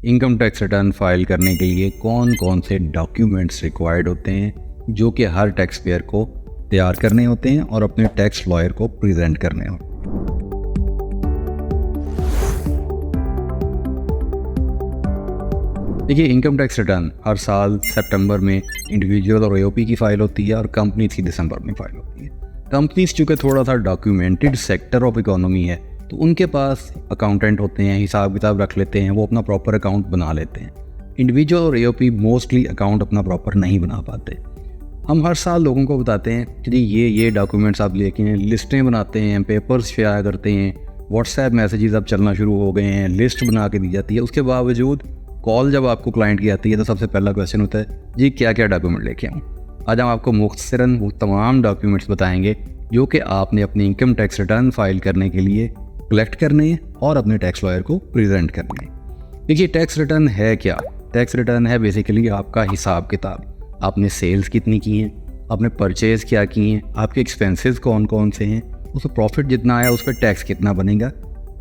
Income tax return file करने के लिए कौन कौन से डॉक्यूमेंट्स रिक्वायर्ड होते हैं जो कि हर टैक्स पेयर को तैयार करने होते हैं और अपने टैक्स लॉयर को प्रेजेंट करने होते हैं। देखिए, इनकम टैक्स रिटर्न हर साल सितंबर में इंडिविजुअल और एओपी की फाइल होती है और कंपनीज की दिसंबर में फाइल होती है। कंपनीज चूँकि थोड़ा सा डॉक्यूमेंटेड सेक्टर ऑफ इकोनॉमी है तो उनके पास अकाउंटेंट होते हैं, हिसाब किताब रख लेते हैं, वो अपना प्रॉपर अकाउंट बना लेते हैं। इंडिविजुअल और एओपी मोस्टली अकाउंट अपना प्रॉपर नहीं बना पाते। हम हर साल लोगों को बताते हैं कि ये डॉक्यूमेंट्स आप लेके हैं, लिस्टें बनाते हैं, पेपर्स शेयर करते हैं, व्हाट्सएप मैसेजेस अब चलना शुरू हो गए हैं, लिस्ट बना के दी जाती है। उसके बावजूद कॉल जब आपको क्लाइंट की आती है तो सबसे पहला क्वेश्चन होता है, जी क्या क्या डॉक्यूमेंट लेके आऊँ। आज हम आपको मुख्तसरन वो तमाम डॉक्यूमेंट्स बताएंगे जो कि आपने अपनी इनकम टैक्स रिटर्न फाइल करने के लिए कलेक्ट करने हैं और अपने टैक्स लॉयर को प्रेजेंट करने हैं। देखिए, टैक्स रिटर्न है क्या? टैक्स रिटर्न है बेसिकली आपका हिसाब किताब। आपने सेल्स कितनी की हैं, आपने परचेज़ क्या की हैं, आपके एक्सपेंसेस कौन कौन से हैं, उस पर प्रॉफिट जितना आया उस पर टैक्स कितना बनेगा,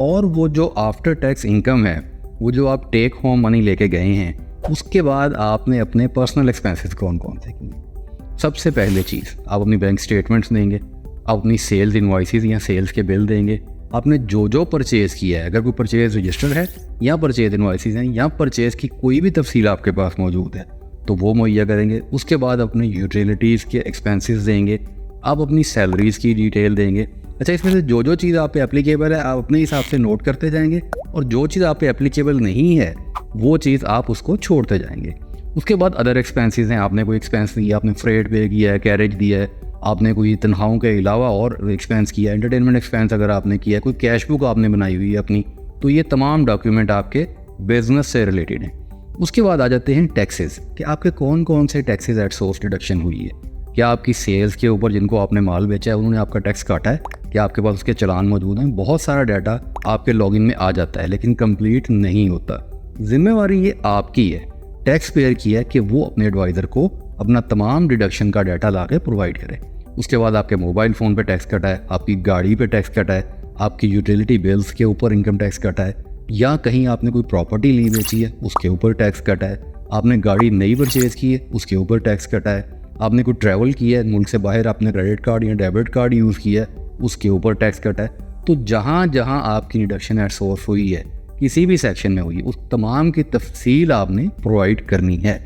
और वो जो आफ्टर टैक्स इनकम है, वो जो आप टेक होम मनी लेके गए हैं, उसके बाद आपने अपने पर्सनल एक्सपेंसेस कौन कौन से किए। सबसे पहले चीज़, आप अपनी बैंक स्टेटमेंट्स देंगे, आप अपनी सेल्स इनवॉइसेस या सेल्स के बिल देंगे, आपने जो परचेज़ किया है, अगर कोई परचेज़ रजिस्टर है या परचेज़ इनवॉइसेस हैं या परचेज़ की कोई भी तफसील आपके पास मौजूद है तो वो मुहैया करेंगे। उसके बाद अपने यूटिलिटीज़ के एक्सपेंसेस देंगे, आप अपनी सैलरीज़ की डिटेल देंगे। अच्छा, इसमें से जो चीज़ आप पे एप्लीकेबल है आप अपने हिसाब से नोट करते जाएंगे और जो चीज़ आप पे एप्लीकेबल नहीं है वो चीज़ आप उसको छोड़ते जाएंगे। उसके बाद अदर एक्सपेंसेस हैं, आपने कोई एक्सपेंस दिया, आपने फ्रेट पे किया है, कैरेज दिया है, आपने कोई तनख्वाहों के अलावा और एक्सपेंस किया है, एंटरटेनमेंट एक्सपेंस अगर आपने किया है, कोई कैश बुक आपने बनाई हुई है अपनी, तो ये तमाम डॉक्यूमेंट आपके बिजनेस से रिलेटेड हैं। उसके बाद आ जाते हैं टैक्सेस, कि आपके कौन कौन से टैक्सेस एट सोर्स डिडक्शन हुई है। क्या आपकी सेल्स के ऊपर जिनको आपने माल बेचा है उन्होंने आपका टैक्स काटा है, क्या आपके पास उसके चालान मौजूद हैं। बहुत सारा डाटा आपके लॉगिन में आ जाता है लेकिन कंप्लीट नहीं होता। जिम्मेवारी ये आपकी है, टैक्स पेयर की है, कि वो अपने एडवाइज़र को अपना तमाम डिडक्शन का डाटा ला के प्रोवाइड करे। उसके बाद आपके मोबाइल फ़ोन पे टैक्स कटा है, आपकी गाड़ी पे टैक्स कटा है, आपकी यूटिलिटी बिल्स के ऊपर इनकम टैक्स कटा है, या कहीं आपने कोई प्रॉपर्टी ली बेची है उसके ऊपर टैक्स कटा है, आपने गाड़ी नई परचेज़ की है उसके ऊपर टैक्स कटा है, आपने कोई ट्रैवल किया है मुल्क से बाहर, आपने क्रेडिट कार्ड या डेबिट कार्ड यूज़ किया है उसके ऊपर टैक्स कटा है। तो जहाँ जहाँ आपकी डिडक्शन एट सोर्स हुई है, किसी भी सेक्शन में हुई है, उस तमाम की तफसील आपने प्रोवाइड करनी है।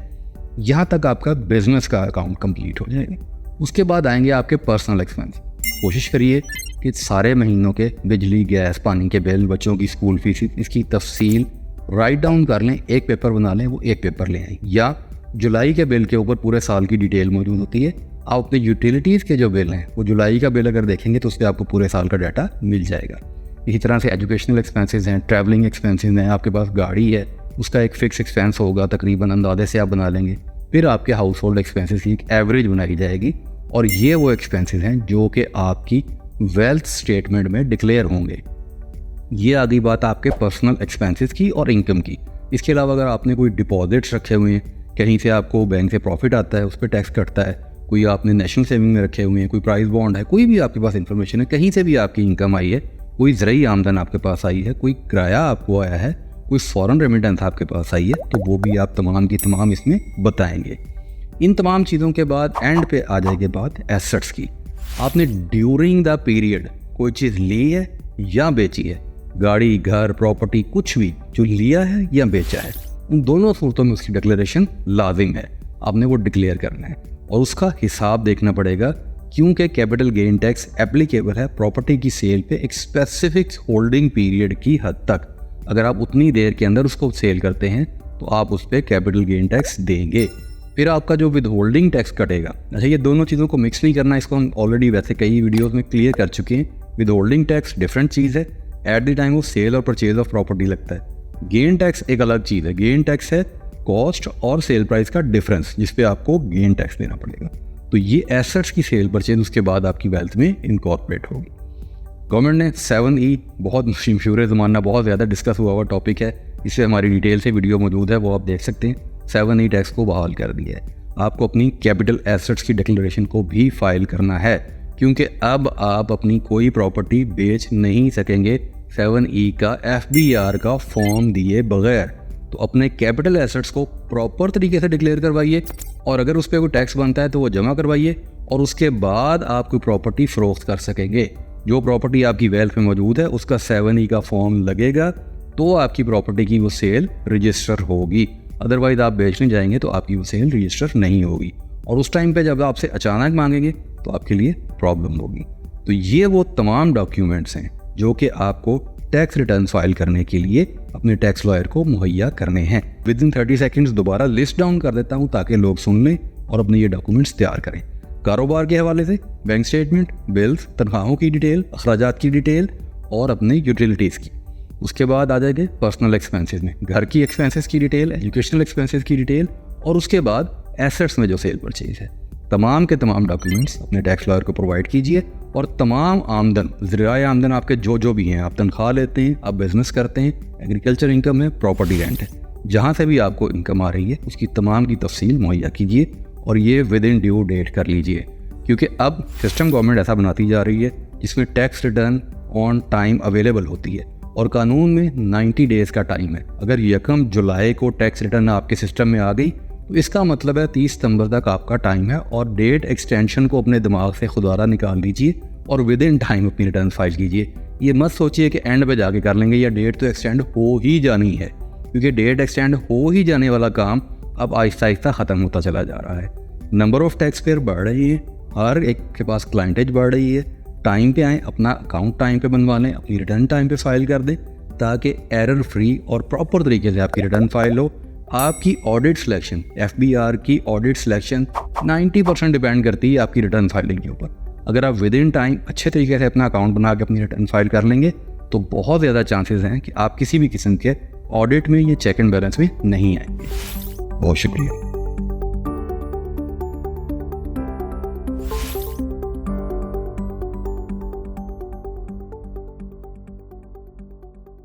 यहाँ तक आपका बिजनेस का अकाउंट कंप्लीट हो जाएगा। उसके बाद आएंगे आपके पर्सनल एक्सपेंस। कोशिश करिए कि सारे महीनों के बिजली, गैस, पानी के बिल, बच्चों की स्कूल फीस, इसकी तफसील राइट डाउन कर लें, एक पेपर बना लें, वो एक पेपर ले आएँ। या जुलाई के बिल के ऊपर पूरे साल की डिटेल मौजूद होती है। आप अपने यूटिलिटीज़ के जो बिल हैं वो जुलाई का बिल अगर देखेंगे तो उस पर आपको पूरे साल का डाटा मिल जाएगा। इसी तरह से एजुकेशनल एक्सपेंसेस हैं, ट्रैवलिंग एक्सपेंसेस हैं, आपके पास गाड़ी है उसका एक फ़िक्स एक्सपेंस होगा, तकरीबन अंदाजे से आप बना लेंगे। फिर आपके हाउस होल्ड एक्सपेंसेस की एक एवरेज बनाई जाएगी और ये वो एक्सपेंसेस हैं जो कि आपकी वेल्थ स्टेटमेंट में डिक्लेयर होंगे। ये आ गई बात आपके पर्सनल एक्सपेंसेस की और इनकम की। इसके अलावा अगर आपने कोई डिपॉजिट्स रखे हुए हैं, कहीं से आपको बैंक से प्रॉफिट आता है उस पर टैक्स कटता है, कोई आपने नेशनल सेविंग में रखे हुए हैं, कोई प्राइस बॉन्ड है, कोई भी आपके पास इंफॉर्मेशन है, कहीं से भी आपकी इनकम आई है, कोई ज़रूरी आमदन आपके पास आई है, कोई किराया आपको आया है, कोई फॉरेन रेमिटेंस आपके पास आई है, तो वो भी आप तमाम की तमाम इसमें बताएंगे। इन तमाम चीज़ों के बाद एंड पे आ जाएगी बात एसेट्स की। आपने ड्यूरिंग द पीरियड कोई चीज़ ली है या बेची है, गाड़ी, घर, प्रॉपर्टी, कुछ भी जो लिया है या बेचा है, उन दोनों सूरतों में उसकी डिक्लेरेशन लाजिम है। आपने वो डिक्लेयर करना है और उसका हिसाब देखना पड़ेगा, क्योंकि कैपिटल गेन टैक्स एप्लीकेबल है प्रॉपर्टी की सेल पे एक स्पेसिफिक होल्डिंग पीरियड की हद तक। अगर आप उतनी देर के अंदर उसको सेल करते हैं तो आप उस पर कैपिटल गेन टैक्स देंगे। फिर आपका जो विद होल्डिंग टैक्स कटेगा। अच्छा, ये दोनों चीज़ों को मिक्स नहीं करना, इसको हम ऑलरेडी वैसे कई वीडियोस में क्लियर कर चुके हैं। विद होल्डिंग टैक्स डिफरेंट चीज़ है, एट द टाइम वो सेल और परचेज ऑफ प्रॉपर्टी लगता है। गेन टैक्स एक अलग चीज़ है। गेन टैक्स है कॉस्ट और सेल प्राइस का डिफरेंस, जिस पे आपको गेन टैक्स देना पड़ेगा। तो ये एसेट्स की सेल परचेज उसके बाद आपकी वेल्थ में इनकॉर्पोरेट होगी। गवर्नमेंट ने 7E बहुत मशहूर ज़माना, बहुत ज़्यादा डिस्कस हुआ टॉपिक है, इससे हमारी डिटेल से वीडियो मौजूद है, वो आप देख सकते हैं। 7E टैक्स को बहाल कर दिया है। आपको अपनी कैपिटल एसेट्स की डिक्लेरेशन को भी फाइल करना है, क्योंकि अब आप अपनी कोई प्रॉपर्टी बेच नहीं सकेंगे 7E का FBR का फॉर्म दिए बगैर। तो अपने कैपिटल एसेट्स को प्रॉपर तरीके से डिक्लेयर करवाइए, और अगर उस पर कोई टैक्स बनता है तो वो जमा करवाइए, और उसके बाद आप कोई प्रॉपर्टी फ़रोख्त कर सकेंगे। जो प्रॉपर्टी आपकी वेल्थ में मौजूद है उसका 7E का फॉर्म लगेगा तो आपकी प्रॉपर्टी की वो सेल रजिस्टर होगी। अदरवाइज़ आप बेचने जाएंगे तो आपकी वो सेल रजिस्टर नहीं होगी, और उस टाइम पे जब आपसे अचानक मांगेंगे तो आपके लिए प्रॉब्लम होगी। तो ये वो तमाम डॉक्यूमेंट्स हैं जो कि आपको टैक्स रिटर्न फाइल करने के लिए अपने टैक्स लॉयर को मुहैया करने हैं। विद इन 30 सेकेंड्स दोबारा लिस्ट डाउन कर देता हूँ ताकि लोग सुन लें और अपने ये डॉक्यूमेंट्स तैयार करें। कारोबार के हवाले से बैंक स्टेटमेंट, बिल्स, तनख्वाहों की डिटेल, अखराजात की डिटेल और अपने यूटिलिटीज़ की। उसके बाद आ जाएंगे पर्सनल एक्सपेंसेस में घर की एक्सपेंसेस की डिटेल, एजुकेशनल एक्सपेंसेस की डिटेल, और उसके बाद एसेट्स में जो सेल परचेज है। तमाम के तमाम डॉक्यूमेंट्स अपने टैक्स लॉयर को प्रोवाइड कीजिए, और तमाम आमदन, ज़रिए आमदन आपके जो भी हैं, आप तनख्वाह लेते हैं, आप बिज़नेस करते हैं, एग्रीकल्चर इनकम है, प्रॉपर्टी रेंट है, जहाँ से भी आपको इनकम आ रही है उसकी तमाम की तफसील मुहैया कीजिए, और ये विद इन ड्यू डेट कर लीजिए। क्योंकि अब सिस्टम गवर्नमेंट ऐसा बनाती जा रही है जिसमें tax return on time available होती है, और कानून में 90 डेज़ का टाइम है। अगर 1 जुलाई को टैक्स रिटर्न आपके सिस्टम में आ गई तो इसका मतलब है 30 सितंबर तक आपका टाइम है, और डेट एक्सटेंशन को अपने दिमाग से खुदारा निकाल लीजिए और विद इन टाइम अपनी रिटर्न फाइल कीजिए। ये मत सोचिए कि एंड पे जाके कर लेंगे, या डेट तो एक्सटेंड हो ही जानी है, क्योंकि डेट एक्सटेंड हो ही जाने वाला काम अब आहिस्ता आहिस्ता ख़त्म होता चला जा रहा है। नंबर ऑफ़ टैक्स पेयर बढ़ रही है, हर एक के पास क्लाइंटेज बढ़ रही है। टाइम पे आएँ, अपना अकाउंट टाइम पे बनवा लें, अपनी रिटर्न टाइम पे फाइल कर दें, ताकि एरर फ्री और प्रॉपर तरीके से आपकी रिटर्न फाइल हो। आपकी ऑडिट सिलेक्शन, FBR की ऑडिट सिलेक्शन 90% डिपेंड करती है आपकी रिटर्न फाइलिंग के ऊपर। अगर आप विद इन टाइम अच्छे तरीके से अपना अकाउंट बना के अपनी रिटर्न फाइल कर लेंगे तो बहुत ज़्यादा चांसेस हैं कि आप किसी भी किस्म के ऑडिट में या चेक एंड बैलेंस में नहीं आएंगे। बहुत शुक्रिया।